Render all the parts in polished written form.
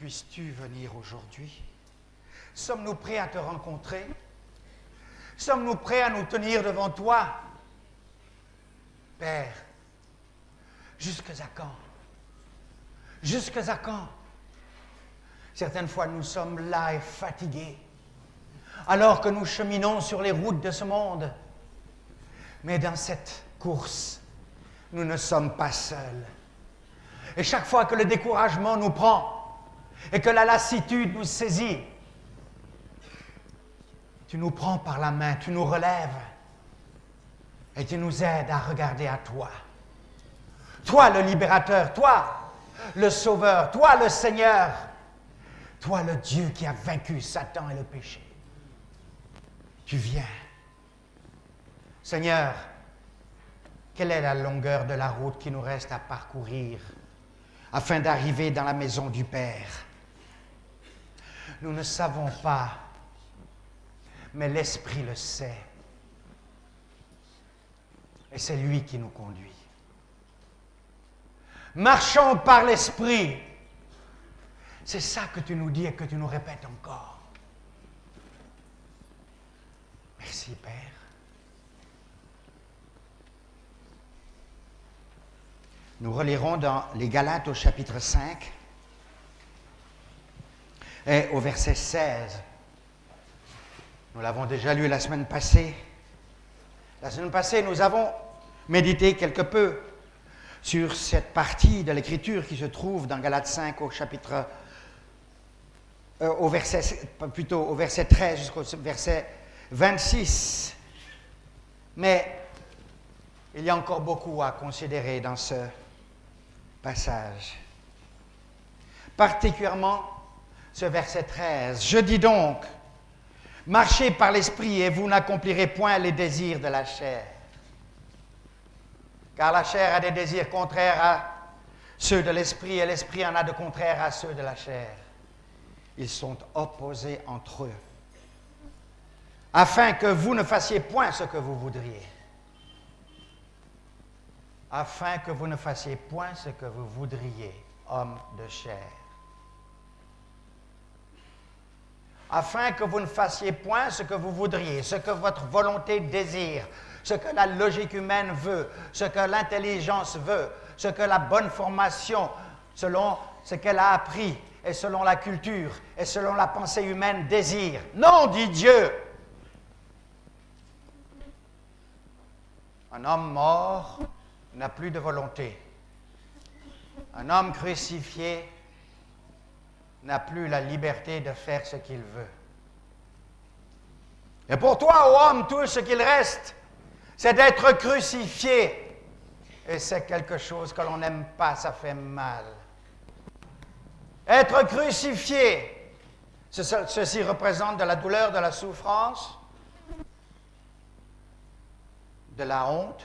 puisses-tu venir aujourd'hui? Sommes-nous prêts à te rencontrer? Sommes-nous prêts à nous tenir devant toi? Père, jusqu'à quand? Jusqu'à quand? Certaines fois, nous sommes là et fatigués, alors que nous cheminons sur les routes de ce monde. Mais dans cette course, nous ne sommes pas seuls. Et chaque fois que le découragement nous prend et que la lassitude nous saisit, tu nous prends par la main, tu nous relèves et tu nous aides à regarder à toi. Toi le libérateur, toi le sauveur, toi le Seigneur, toi le Dieu qui a vaincu Satan et le péché. Tu viens. Seigneur, quelle est la longueur de la route qui nous reste à parcourir afin d'arriver dans la maison du Père? Nous ne savons pas, mais l'Esprit le sait. Et c'est lui qui nous conduit. Marchons par l'Esprit. C'est ça que tu nous dis et que tu nous répètes encore. Merci, Père. Nous relirons dans les Galates au chapitre 5 et au verset 16. Nous l'avons déjà lu la semaine passée. La semaine passée, nous avons médité quelque peu sur cette partie de l'Écriture qui se trouve dans Galates 5 au verset 13 jusqu'au verset 26. Mais il y a encore beaucoup à considérer dans ce passage. Particulièrement ce verset 13. Je dis donc, marchez par l'Esprit et vous n'accomplirez point les désirs de la chair. Car la chair a des désirs contraires à ceux de l'Esprit et l'Esprit en a de contraires à ceux de la chair. Ils sont opposés entre eux, afin que vous ne fassiez point ce que vous voudriez. Afin que vous ne fassiez point ce que vous voudriez, homme de chair. Afin que vous ne fassiez point ce que vous voudriez, ce que votre volonté désire, ce que la logique humaine veut, ce que l'intelligence veut, ce que la bonne formation, selon ce qu'elle a appris, et selon la culture, et selon la pensée humaine désire. Non, dit Dieu. Un homme mort n'a plus de volonté. Un homme crucifié n'a plus la liberté de faire ce qu'il veut. Et pour toi, ô homme, tout ce qu'il reste, c'est d'être crucifié. Et c'est quelque chose que l'on n'aime pas, ça fait mal. Être crucifié, ceci représente de la douleur, de la souffrance, de la honte.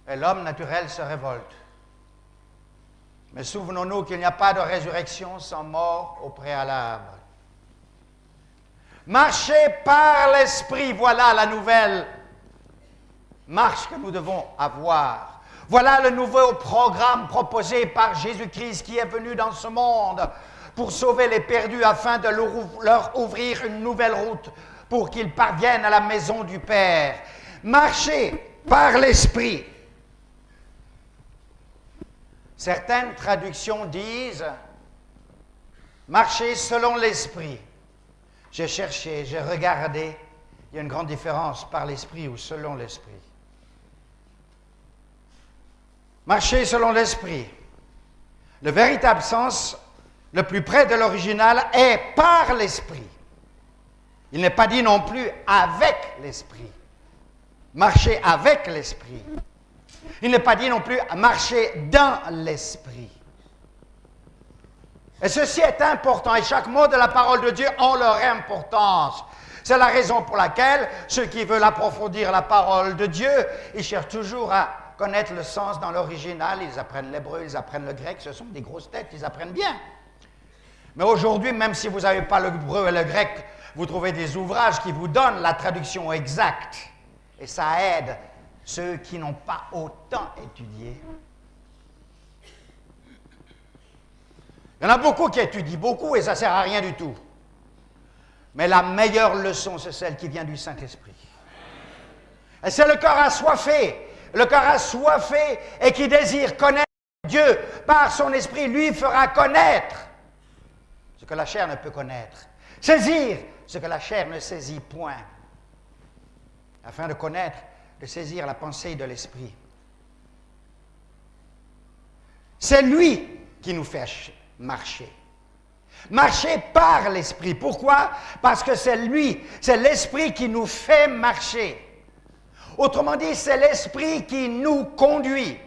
Et l'homme naturel se révolte. Mais souvenons-nous qu'il n'y a pas de résurrection sans mort au préalable. Marcher par l'Esprit, voilà la nouvelle marche que nous devons avoir. Voilà le nouveau programme proposé par Jésus-Christ qui est venu dans ce monde pour sauver les perdus afin de leur ouvrir une nouvelle route pour qu'ils parviennent à la maison du Père. Marcher par l'Esprit. Certaines traductions disent « marcher selon l'Esprit ». J'ai cherché, j'ai regardé, il y a une grande différence par l'Esprit ou selon l'Esprit. Marcher selon l'Esprit. Le véritable sens, le plus près de l'original, est par l'Esprit. Il n'est pas dit non plus avec l'Esprit. Marcher avec l'Esprit. Il n'est pas dit non plus marcher dans l'Esprit. Et ceci est important, et chaque mot de la parole de Dieu a leur importance. C'est la raison pour laquelle ceux qui veulent approfondir la parole de Dieu, ils cherchent toujours à connaître le sens dans l'original. Ils apprennent l'hébreu, ils apprennent le grec, ce sont des grosses têtes, ils apprennent bien. Mais aujourd'hui, même si vous n'avez pas l'hébreu et le grec, vous trouvez des ouvrages qui vous donnent la traduction exacte. Et ça aide ceux qui n'ont pas autant étudié. Il y en a beaucoup qui étudient beaucoup et ça ne sert à rien du tout. Mais la meilleure leçon, c'est celle qui vient du Saint-Esprit. Et c'est le cœur assoiffé. Le cœur assoiffé et qui désire connaître Dieu par son esprit, lui fera connaître ce que la chair ne peut connaître. Saisir ce que la chair ne saisit point. Afin de connaître, de saisir la pensée de l'esprit. C'est lui qui nous fait marcher. Marcher par l'esprit. Pourquoi? Parce que c'est lui, c'est l'esprit qui nous fait marcher. Autrement dit, c'est l'esprit qui nous conduit.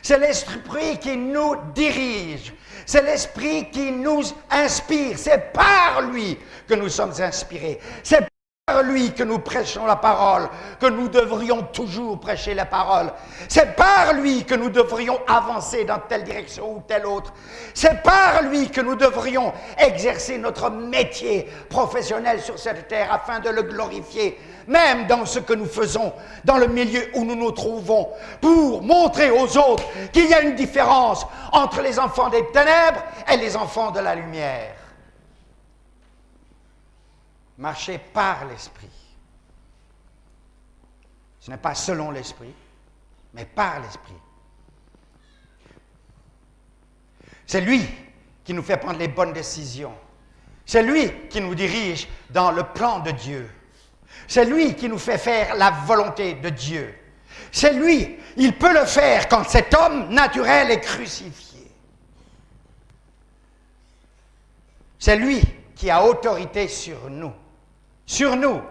C'est l'esprit qui nous dirige. C'est l'esprit qui nous inspire. C'est par lui que nous sommes inspirés. C'est par lui que nous prêchons la parole, que nous devrions toujours prêcher la parole. C'est par lui que nous devrions avancer dans telle direction ou telle autre. C'est par lui que nous devrions exercer notre métier professionnel sur cette terre afin de le glorifier, même dans ce que nous faisons, dans le milieu où nous nous trouvons, pour montrer aux autres qu'il y a une différence entre les enfants des ténèbres et les enfants de la lumière. Marcher par l'Esprit. Ce n'est pas selon l'Esprit, mais par l'Esprit. C'est lui qui nous fait prendre les bonnes décisions. C'est lui qui nous dirige dans le plan de Dieu. C'est lui qui nous fait faire la volonté de Dieu. C'est lui, il peut le faire quand cet homme naturel est crucifié. C'est lui qui a autorité sur nous. Sur nous.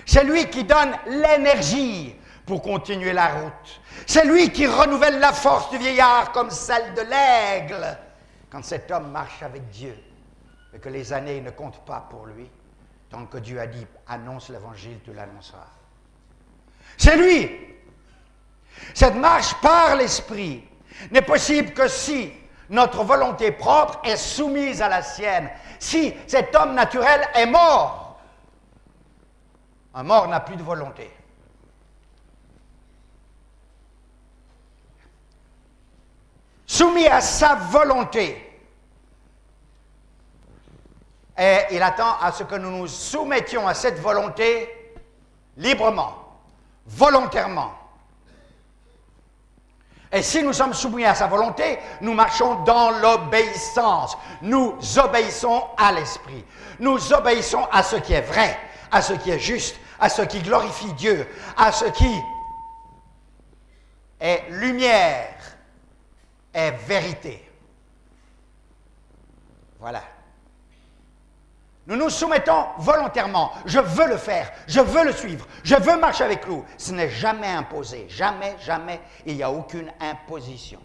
C'est lui qui donne l'énergie pour continuer la route. C'est lui qui renouvelle la force du vieillard comme celle de l'aigle quand cet homme marche avec Dieu et que les années ne comptent pas pour lui. Tant que Dieu a dit, annonce l'évangile, tu l'annonceras. C'est lui. Cette marche par l'Esprit n'est possible que si notre volonté propre est soumise à la sienne. Si cet homme naturel est mort, un mort n'a plus de volonté. Soumis à sa volonté. Et il attend à ce que nous nous soumettions à cette volonté librement, volontairement. Et si nous sommes soumis à sa volonté, nous marchons dans l'obéissance. Nous obéissons à l'Esprit. Nous obéissons à ce qui est vrai, à ce qui est juste, à ce qui glorifie Dieu, à ce qui est lumière, est vérité. Voilà. Nous nous soumettons volontairement. Je veux le faire, je veux le suivre, je veux marcher avec lui. Ce n'est jamais imposé, jamais, jamais. Il n'y a aucune imposition.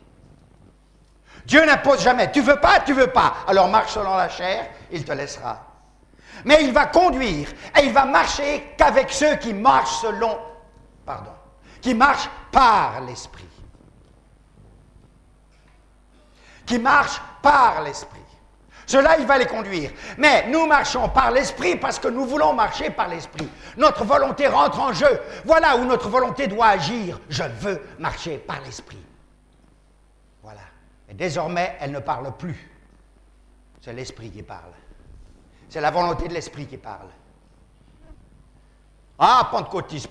Dieu n'impose jamais. Tu veux pas, alors marche selon la chair, il te laissera. Mais il va conduire et il va marcher qu'avec ceux qui marchent qui marchent par l'Esprit. Qui marchent par l'Esprit. Ceux-là, il va les conduire. Mais nous marchons par l'Esprit parce que nous voulons marcher par l'Esprit. Notre volonté rentre en jeu. Voilà où notre volonté doit agir. Je veux marcher par l'Esprit. Voilà. Et désormais, elle ne parle plus. C'est l'Esprit qui parle. C'est la volonté de l'Esprit qui parle. Ah, pentecôtiste.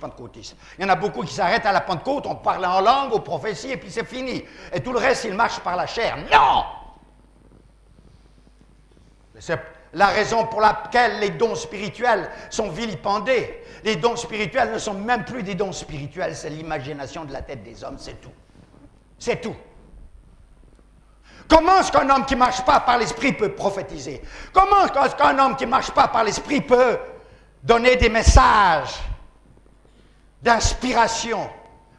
Il y en a beaucoup qui s'arrêtent à la Pentecôte, on parle en langue, aux prophéties, et puis c'est fini. Et tout le reste, ils marchent par la chair. Non! C'est la raison pour laquelle les dons spirituels sont vilipendés. Les dons spirituels ne sont même plus des dons spirituels, c'est l'imagination de la tête des hommes, c'est tout. C'est tout. Comment est-ce qu'un homme qui ne marche pas par l'Esprit peut prophétiser? Comment est-ce qu'un homme qui ne marche pas par l'Esprit peut donner des messages d'inspiration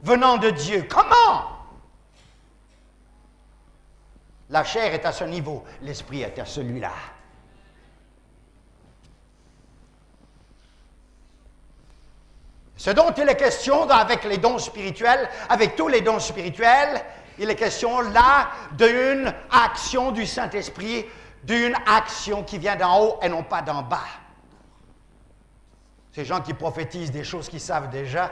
venant de Dieu? Comment? La chair est à ce niveau, l'Esprit est à celui-là. Ce dont il est question avec les dons spirituels, avec tous les dons spirituels, il est question là d'une action du Saint-Esprit, d'une action qui vient d'en haut et non pas d'en bas. Ces gens qui prophétisent des choses qu'ils savent déjà,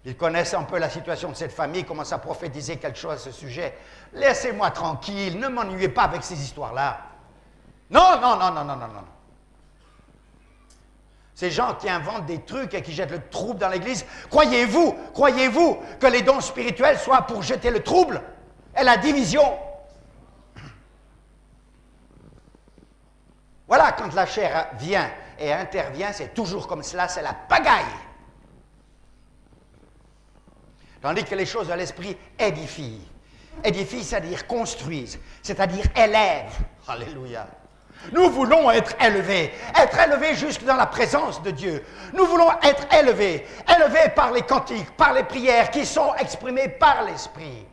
Ils connaissent un peu la situation de cette famille, commencent à prophétiser quelque chose à ce sujet. Laissez-moi tranquille, ne m'ennuyez pas avec ces histoires-là. Non, non, non, non, non, non, non. Ces gens qui inventent des trucs et qui jettent le trouble dans l'Église, croyez-vous que les dons spirituels soient pour jeter le trouble et la division? Voilà, quand la chair vient et intervient, c'est toujours comme cela, c'est la pagaille. Tandis que les choses de l'esprit édifient. Édifient, c'est-à-dire construisent, c'est-à-dire élèvent. Alléluia. Nous voulons être élevés jusque dans la présence de Dieu. Nous voulons être élevés par les cantiques, par les prières qui sont exprimées par l'Esprit.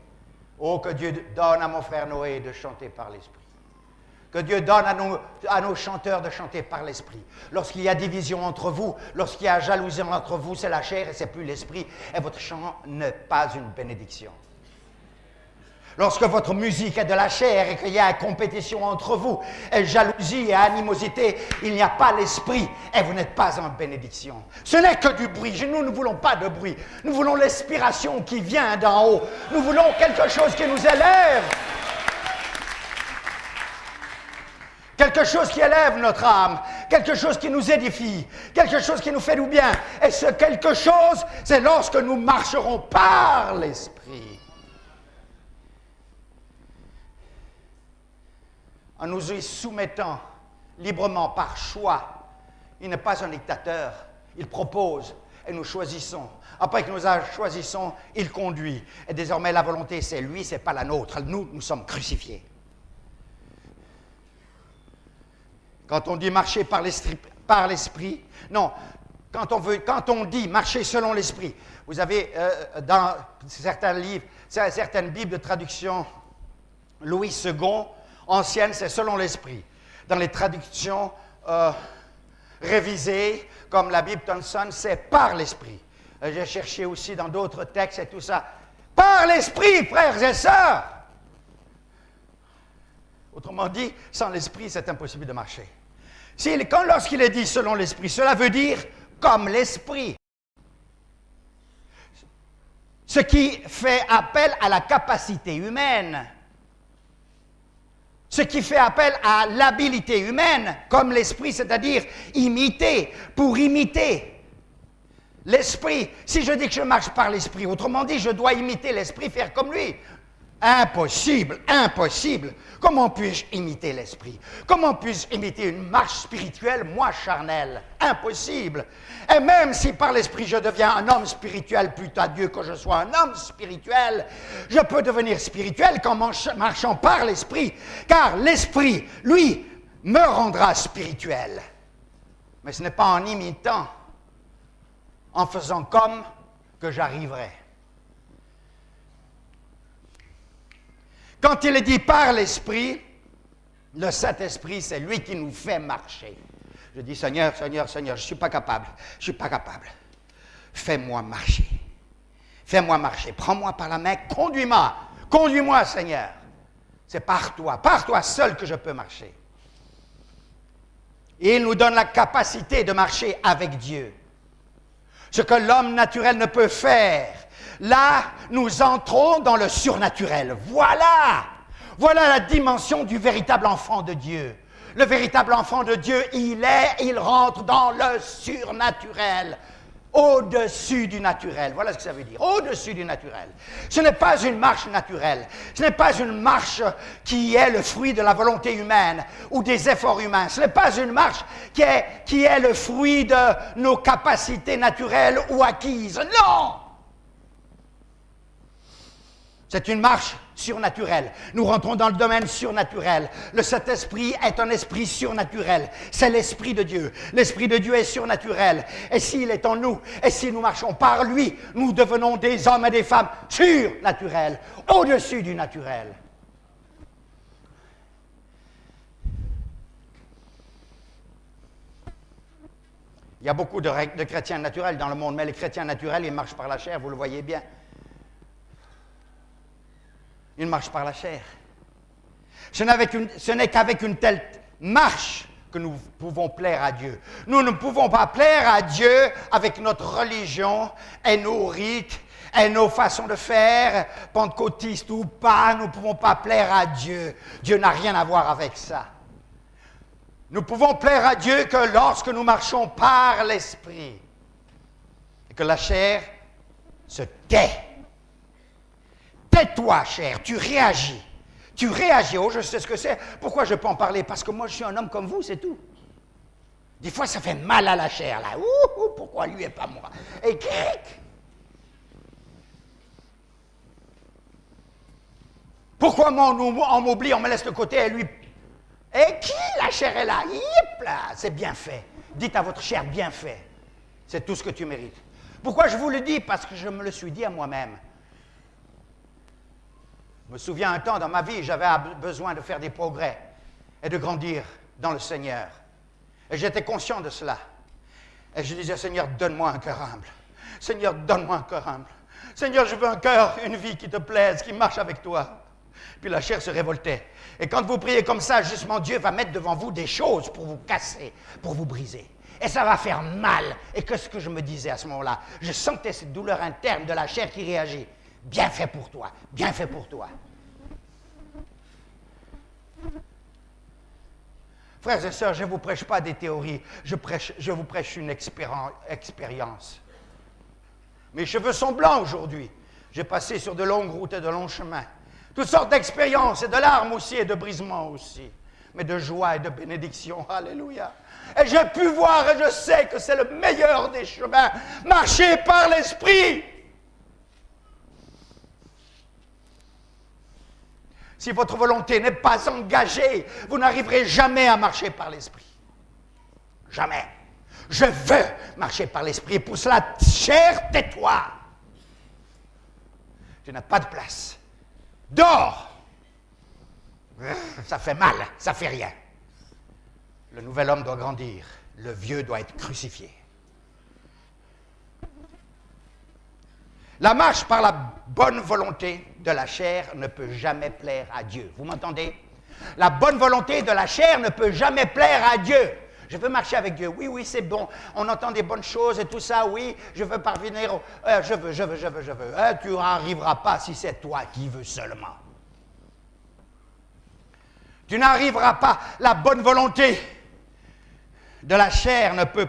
Oh, que Dieu donne à mon frère Noé de chanter par l'Esprit. Que Dieu donne à nos chanteurs de chanter par l'Esprit. Lorsqu'il y a division entre vous, lorsqu'il y a jalousie entre vous, c'est la chair et c'est plus l'Esprit, et votre chant n'est pas une bénédiction. Lorsque votre musique est de la chair et qu'il y a compétition entre vous, et jalousie et animosité, il n'y a pas l'esprit et vous n'êtes pas en bénédiction. Ce n'est que du bruit. Nous ne voulons pas de bruit. Nous voulons l'inspiration qui vient d'en haut. Nous voulons quelque chose qui nous élève. Quelque chose qui élève notre âme, quelque chose qui nous édifie, quelque chose qui nous fait du bien. Et ce quelque chose, c'est lorsque nous marcherons par l'esprit. En nous y soumettant librement par choix. Il n'est pas un dictateur, il propose et nous choisissons. Après que nous choisissons, il conduit. Et désormais, la volonté, c'est lui, ce n'est pas la nôtre. Nous sommes crucifiés. Quand on dit marcher par l'esprit, non, quand on dit marcher selon l'esprit, vous avez dans certains livres, certaines Bibles de traduction, Louis II, ancienne, c'est selon l'esprit. Dans les traductions révisées, comme la Bible Thompson, c'est par l'esprit. J'ai cherché aussi dans d'autres textes et tout ça. Par l'esprit, frères et sœurs! Autrement dit, sans l'esprit, c'est impossible de marcher. Lorsqu'il est dit selon l'esprit, cela veut dire comme l'esprit. Ce qui fait appel à la capacité humaine. Ce qui fait appel à l'habilité humaine, comme l'esprit, c'est-à-dire imiter, pour imiter l'esprit. Si je dis que je marche par l'esprit, autrement dit, je dois imiter l'esprit, faire comme lui. Impossible, impossible. Comment puis-je imiter l'esprit? Comment puis-je imiter une marche spirituelle, moi charnel? Impossible. Et même si par l'esprit je deviens un homme spirituel, plutôt à Dieu que je sois un homme spirituel, je peux devenir spirituel qu'en marchant par l'esprit, car l'esprit, lui, me rendra spirituel. Mais ce n'est pas en imitant, en faisant comme, que j'arriverai. Quand il est dit par l'Esprit, le Saint-Esprit, c'est lui qui nous fait marcher. Je dis, Seigneur, Seigneur, Seigneur, je ne suis pas capable. Fais-moi marcher. Fais-moi marcher. Prends-moi par la main, conduis-moi. Conduis-moi, Seigneur. C'est par toi seul que je peux marcher. Et il nous donne la capacité de marcher avec Dieu. Ce que l'homme naturel ne peut faire. Là, nous entrons dans le surnaturel. Voilà la dimension du véritable enfant de Dieu. Le véritable enfant de Dieu, il rentre dans le surnaturel, au-dessus du naturel. Voilà ce que ça veut dire, au-dessus du naturel. Ce n'est pas une marche naturelle, ce n'est pas une marche qui est le fruit de la volonté humaine ou des efforts humains. Ce n'est pas une marche qui est le fruit de nos capacités naturelles ou acquises. Non! C'est une marche surnaturelle. Nous rentrons dans le domaine surnaturel. Le Saint-Esprit est un esprit surnaturel. C'est l'Esprit de Dieu. L'Esprit de Dieu est surnaturel. Et s'il est en nous, et si nous marchons par lui, nous devenons des hommes et des femmes surnaturels, au-dessus du naturel. Il y a beaucoup de chrétiens naturels dans le monde, mais les chrétiens naturels, ils marchent par la chair, vous le voyez bien. Ils marchent par la chair. Ce n'est qu'avec une telle marche que nous pouvons plaire à Dieu. Nous ne pouvons pas plaire à Dieu avec notre religion et nos rites et nos façons de faire, pentecôtistes ou pas. Nous ne pouvons pas plaire à Dieu. Dieu n'a rien à voir avec ça. Nous pouvons plaire à Dieu que lorsque nous marchons par l'Esprit et que la chair se tait. Tais-toi, chair, tu réagis. Tu réagis. Oh, je sais ce que c'est. Pourquoi je peux en parler? Parce que moi, je suis un homme comme vous, c'est tout. Des fois, ça fait mal à la chair, là. Ouh, pourquoi lui et pas moi? Et cric! Pourquoi moi, on m'oublie, on me laisse de côté et lui... Et qui, la chair est là? Yip, là, c'est bien fait. Dites à votre chair, bien fait. C'est tout ce que tu mérites. Pourquoi je vous le dis? Parce que je me le suis dit à moi-même. Je me souviens un temps dans ma vie, j'avais besoin de faire des progrès et de grandir dans le Seigneur. Et j'étais conscient de cela. Et je disais, Seigneur, donne-moi un cœur humble. Seigneur, donne-moi un cœur humble. Seigneur, je veux un cœur, une vie qui te plaise, qui marche avec toi. Puis la chair se révoltait. Et quand vous priez comme ça, justement, Dieu va mettre devant vous des choses pour vous casser, pour vous briser. Et ça va faire mal. Et qu'est-ce que je me disais à ce moment-là? Je sentais cette douleur interne de la chair qui réagit. Bien fait pour toi, bien fait pour toi. Frères et sœurs, je ne vous prêche pas des théories, je vous prêche une expérience. Mes cheveux sont blancs aujourd'hui. J'ai passé sur de longues routes et de longs chemins. Toutes sortes d'expériences et de larmes aussi et de brisements aussi. Mais de joie et de bénédiction. Alléluia. Et j'ai pu voir et je sais que c'est le meilleur des chemins. Marcher par l'Esprit. Si votre volonté n'est pas engagée, vous n'arriverez jamais à marcher par l'Esprit. Jamais. Je veux marcher par l'Esprit. Pour cela, chair, tais-toi. Tu n'as pas de place. Dors. Ça fait mal, ça fait rien. Le nouvel homme doit grandir. Le vieux doit être crucifié. La marche par la bonne volonté de la chair ne peut jamais plaire à Dieu. Vous m'entendez? La bonne volonté de la chair ne peut jamais plaire à Dieu. Je veux marcher avec Dieu. Oui, c'est bon. On entend des bonnes choses et tout ça. Oui, je veux parvenir. Je veux. Tu n'arriveras pas si c'est toi qui veux seulement. Tu n'arriveras pas. La bonne volonté de la chair ne peut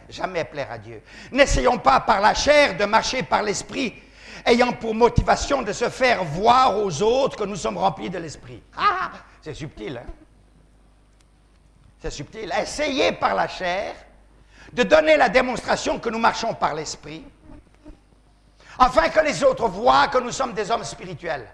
jamais plaire à Dieu. N'essayons pas par la chair de marcher par l'Esprit, ayant pour motivation de se faire voir aux autres que nous sommes remplis de l'Esprit. Ah, c'est subtil, hein? C'est subtil. Essayez par la chair de donner la démonstration que nous marchons par l'Esprit, afin que les autres voient que nous sommes des hommes spirituels.